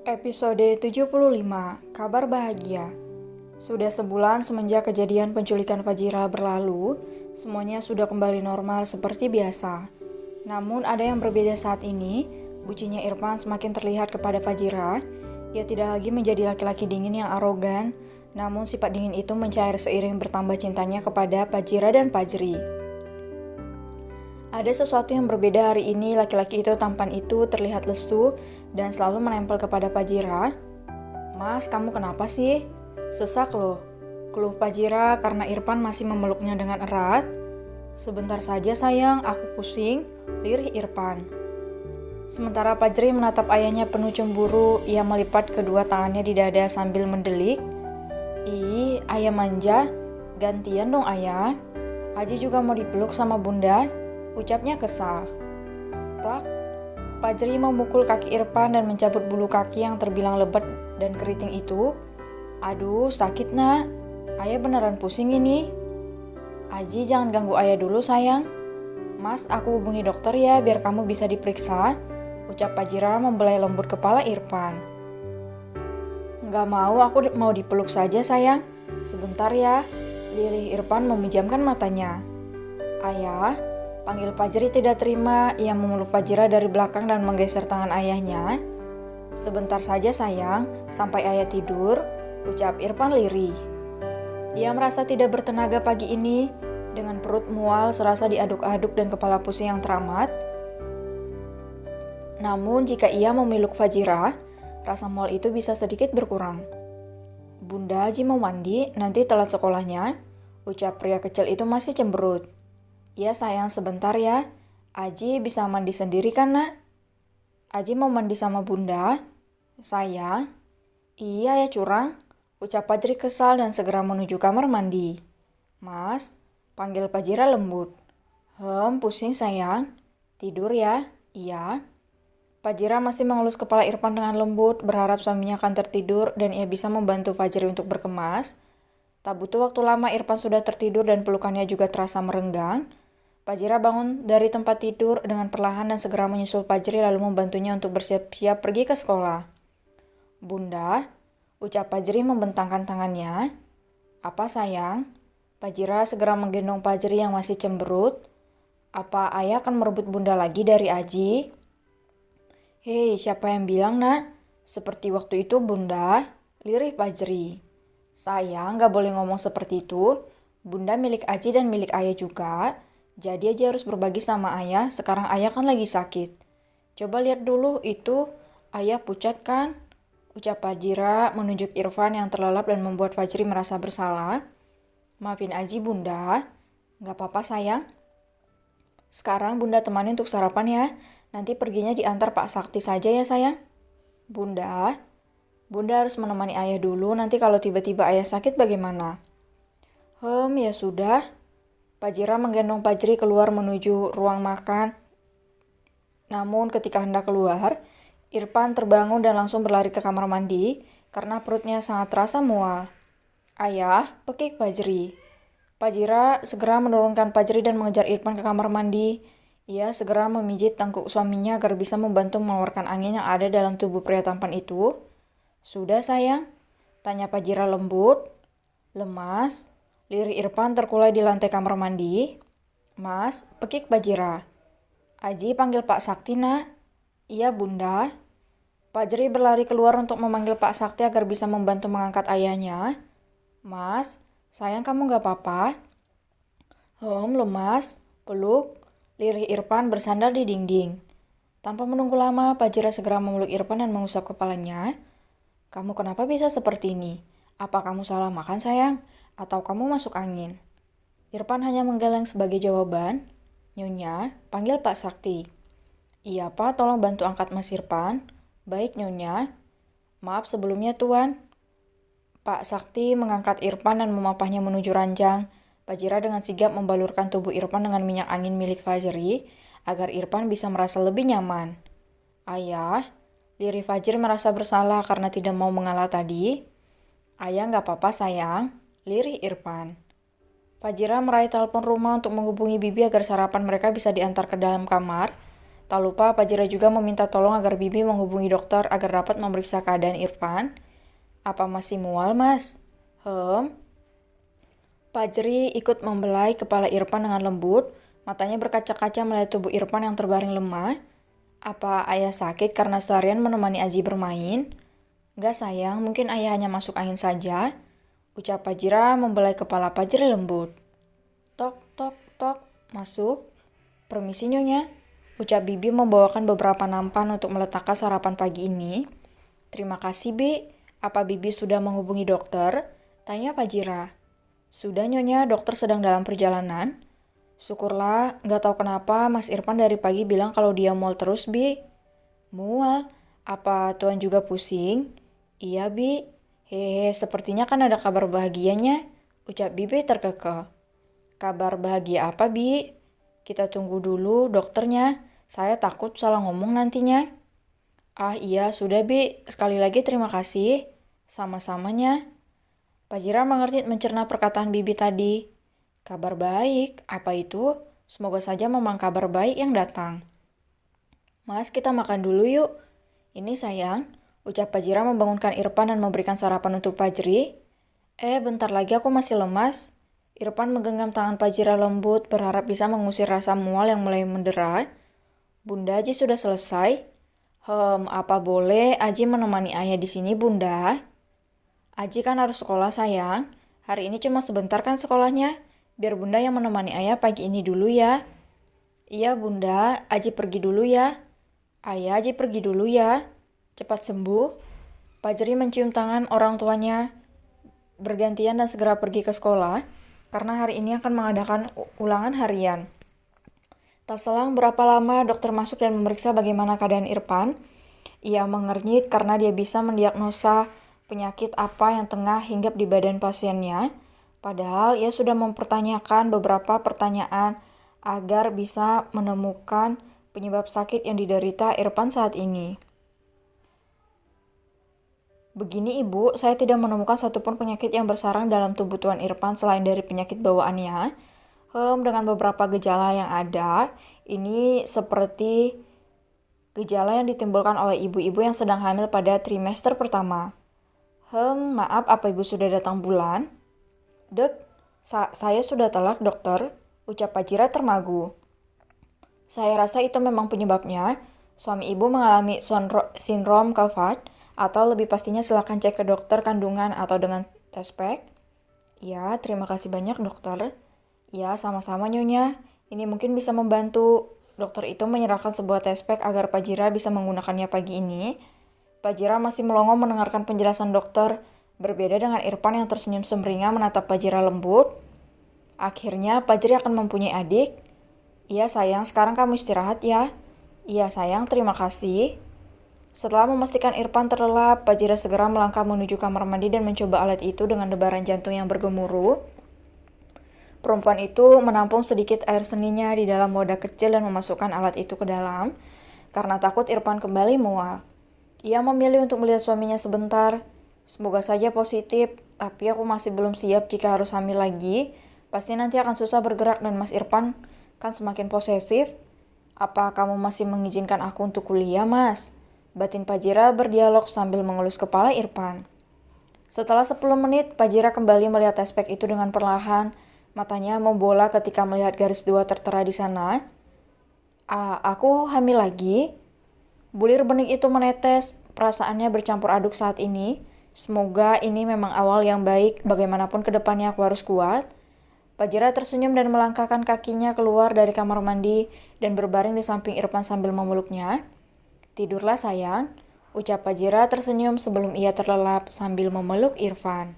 Episode 75, Kabar Bahagia. Sudah sebulan semenjak kejadian penculikan Fajira berlalu, semuanya sudah kembali normal seperti biasa. Namun ada yang berbeda saat ini, bucinya Irfan semakin terlihat kepada Fajira. Ia tidak lagi menjadi laki-laki dingin yang arogan, namun sifat dingin itu mencair seiring bertambah cintanya kepada Fajira dan Fajri. Ada sesuatu yang berbeda hari ini, laki-laki itu tampan itu terlihat lesu dan selalu menempel kepada Fajira. "Mas, kamu kenapa sih? Sesak loh," keluh Fajira karena Irfan masih memeluknya dengan erat. "Sebentar saja sayang, aku pusing," lirih Irfan. Sementara Fajri menatap ayahnya penuh cemburu, ia melipat kedua tangannya di dada sambil mendelik. "Ih, ayah manja, gantian dong ayah. Aji juga mau dipeluk sama bunda," ucapnya kesal. Plak, Fajri memukul kaki Irfan dan mencabut bulu kaki yang terbilang lebat dan keriting itu. "Aduh, sakit nak. Ayah beneran pusing ini." "Aji, jangan ganggu ayah dulu sayang. Mas, aku hubungi dokter ya biar kamu bisa diperiksa," ucap Fajira membelai lembut kepala Irfan. "Nggak mau, aku mau dipeluk saja sayang. Sebentar ya," lirih Irfan memejamkan matanya. "Ayah," panggil Fajri tidak terima, ia memeluk Fajira dari belakang dan menggeser tangan ayahnya. "Sebentar saja sayang, sampai ayah tidur," ucap Irfan lirih. Ia merasa tidak bertenaga pagi ini, dengan perut mual serasa diaduk-aduk dan kepala pusing yang teramat. Namun jika ia memeluk Fajira, rasa mual itu bisa sedikit berkurang. "Bunda, Aji mau mandi, nanti telat sekolahnya," ucap pria kecil itu masih cemberut. "Ya sayang, sebentar ya. Aji bisa mandi sendiri kan nak?" "Aji mau mandi sama bunda." "Sayang." "Iya ya curang," ucap Fajri kesal dan segera menuju kamar mandi. "Mas," panggil Fajira lembut. Pusing sayang. Tidur ya." "Iya." Fajira masih mengelus kepala Irfan dengan lembut, berharap suaminya akan tertidur dan ia bisa membantu Fajri untuk berkemas. Tak butuh waktu lama Irfan sudah tertidur dan pelukannya juga terasa merenggang. Fajira bangun dari tempat tidur dengan perlahan dan segera menyusul Fajri lalu membantunya untuk bersiap-siap pergi ke sekolah. "Bunda," ucap Fajri membentangkan tangannya. "Apa sayang?" Fajira segera menggendong Fajri yang masih cemberut. "Apa ayah akan merebut bunda lagi dari Aji?" "Hei, siapa yang bilang nak? Seperti waktu itu bunda," lirih Fajri. "Sayang, gak boleh ngomong seperti itu. Bunda milik Aji dan milik ayah juga. Jadi Aji harus berbagi sama ayah, sekarang ayah kan lagi sakit. Coba lihat dulu itu, ayah pucat kan?" ucap Fajira menunjuk Irfan yang terlelap dan membuat Fajri merasa bersalah. "Maafin Aji bunda." "Gak apa-apa sayang. Sekarang bunda temani untuk sarapan ya. Nanti perginya diantar Pak Sakti saja ya sayang." "Bunda, bunda harus menemani ayah dulu, nanti kalau tiba-tiba ayah sakit bagaimana?" Ya sudah." Fajira menggendong Fajri keluar menuju ruang makan. Namun ketika hendak keluar, Irfan terbangun dan langsung berlari ke kamar mandi karena perutnya sangat terasa mual. "Ayah," pekik Fajri. Fajira segera menurunkan Fajri dan mengejar Irfan ke kamar mandi. Ia segera memijit tengkuk suaminya agar bisa membantu mengeluarkan angin yang ada dalam tubuh pria tampan itu. "Sudah sayang?" tanya Fajira lembut. "Lemas," lirih Irfan terkulai di lantai kamar mandi. "Mas," pekik Fajira. "Aji panggil Pak Sakti nak." "Iya bunda." Fajri berlari keluar untuk memanggil Pak Sakti agar bisa membantu mengangkat ayahnya. "Mas, sayang kamu gak apa-apa?" Lemas, peluk," lirih Irfan bersandar di dinding. Tanpa menunggu lama, Fajira segera memeluk Irfan dan mengusap kepalanya. "Kamu kenapa bisa seperti ini? Apa kamu salah makan sayang? Atau kamu masuk angin?" Irfan hanya menggeleng sebagai jawaban. "Nyonya," panggil Pak Sakti. "Iya Pak, tolong bantu angkat Mas Irfan." "Baik Nyonya." "Maaf sebelumnya Tuan." Pak Sakti mengangkat Irfan dan memapahnya menuju ranjang. Fajira dengan sigap membalurkan tubuh Irfan dengan minyak angin milik Fajri agar Irfan bisa merasa lebih nyaman. "Ayah," lirih Fajri merasa bersalah karena tidak mau mengalah tadi. "Ayah gak apa-apa sayang," lirih Irfan. Fajira meraih telepon rumah untuk menghubungi bibi agar sarapan mereka bisa diantar ke dalam kamar. Tak lupa Pak Jira juga meminta tolong agar Bibi menghubungi dokter agar dapat memeriksa keadaan Irfan. Apa masih mual, Mas? Pak Jeri ikut membelai kepala Irfan dengan lembut, matanya berkaca-kaca melihat tubuh Irfan yang terbaring lemah. Apa ayah sakit karena seharian menemani Aji bermain? Enggak sayang, mungkin ayah hanya masuk angin saja. Ucap Pak Jira membelai kepala Pak Jeri lembut. Tok, tok, tok, masuk. Permisi Nyonya. Ucap Bibi membawakan beberapa nampan untuk meletakkan sarapan pagi ini. Terima kasih, Bi. Apa Bibi sudah menghubungi dokter? Tanya Pak Jira. Sudah Nyonya, dokter sedang dalam perjalanan. Syukurlah, nggak tahu kenapa Mas Irfan dari pagi bilang kalau dia mual terus, Bi. Mual? Apa Tuan juga pusing? Iya, Bi. Hehe, sepertinya kan ada kabar bahagianya. Ucap Bibi terkekeh. Kabar bahagia apa, Bi? Kita tunggu dulu dokternya. Saya takut salah ngomong nantinya. Ah iya, sudah Bi. Sekali lagi terima kasih. Sama-samanya. Pak Jira mengerti mencerna perkataan Bibi tadi. Kabar baik, apa itu? Semoga saja memang kabar baik yang datang. Mas, kita makan dulu yuk. Ini sayang, ucap Pak Jira membangunkan Irfan dan memberikan sarapan untuk Pak Jeri. Bentar lagi aku masih lemas. Irfan menggenggam tangan Pak Jira lembut, berharap bisa mengusir rasa mual yang mulai mendera. Bunda, Aji sudah selesai? Apa boleh Aji menemani ayah di sini, Bunda? Aji kan harus sekolah, sayang. Hari ini cuma sebentar kan sekolahnya. Biar Bunda yang menemani ayah pagi ini dulu ya. Iya, Bunda. Aji pergi dulu ya. Ayah, Aji pergi dulu ya. Cepat sembuh. Pak Jeri mencium tangan orang tuanya bergantian dan segera pergi ke sekolah. Karena hari ini akan mengadakan ulangan harian. Tak selang berapa lama dokter masuk dan memeriksa bagaimana keadaan Irfan. Ia mengernyit karena dia bisa mendiagnosa penyakit apa yang tengah hinggap di badan pasiennya. Padahal ia sudah mempertanyakan beberapa pertanyaan agar bisa menemukan penyebab sakit yang diderita Irfan saat ini. Begini Ibu, saya tidak menemukan satupun penyakit yang bersarang dalam tubuh Tuan Irfan selain dari penyakit bawaannya. Dengan beberapa gejala yang ada, ini seperti gejala yang ditimbulkan oleh ibu-ibu yang sedang hamil pada trimester pertama. Maaf, apa Ibu sudah datang bulan? Dek, saya sudah telat dokter, ucap Pak Jira termagu. Saya rasa itu memang penyebabnya. Suami Ibu mengalami sindrom Kavard, atau lebih pastinya silakan cek ke dokter kandungan atau dengan tes pack. Ya, terima kasih banyak dokter. Ya, sama-sama Nyonya. Ini mungkin bisa membantu. Dokter itu menyerahkan sebuah tes pack agar Pak Jira bisa menggunakannya pagi ini. Pak Jira masih melongo mendengarkan penjelasan dokter. Berbeda dengan Irfan yang tersenyum sumringah menatap Pak Jira lembut. Akhirnya Pak Jira akan mempunyai adik. Iya sayang, sekarang kamu istirahat ya. Iya sayang, terima kasih. Setelah memastikan Irfan terlelap, Pak Jira segera melangkah menuju kamar mandi dan mencoba alat itu dengan debaran jantung yang bergemuruh. Perempuan itu menampung sedikit air seninya di dalam wadah kecil dan memasukkan alat itu ke dalam, karena takut Irfan kembali mual. Ia memilih untuk melihat suaminya sebentar. Semoga saja positif, tapi aku masih belum siap jika harus hamil lagi. Pasti nanti akan susah bergerak dan Mas Irfan kan semakin posesif. Apa kamu masih mengizinkan aku untuk kuliah, Mas? Batin Pak Jira berdialog sambil mengelus kepala Irfan. Setelah 10 menit, Pak Jira kembali melihat tes pack itu dengan perlahan. Matanya membola ketika melihat garis 2 tertera di sana. Aku hamil lagi? Bulir bening itu menetes, perasaannya bercampur aduk saat ini. Semoga ini memang awal yang baik, bagaimanapun kedepannya aku harus kuat. Pak Jira tersenyum dan melangkahkan kakinya keluar dari kamar mandi dan berbaring di samping Irfan sambil memeluknya. Tidurlah sayang, ucap Pak Jira tersenyum sebelum ia terlelap sambil memeluk Irfan.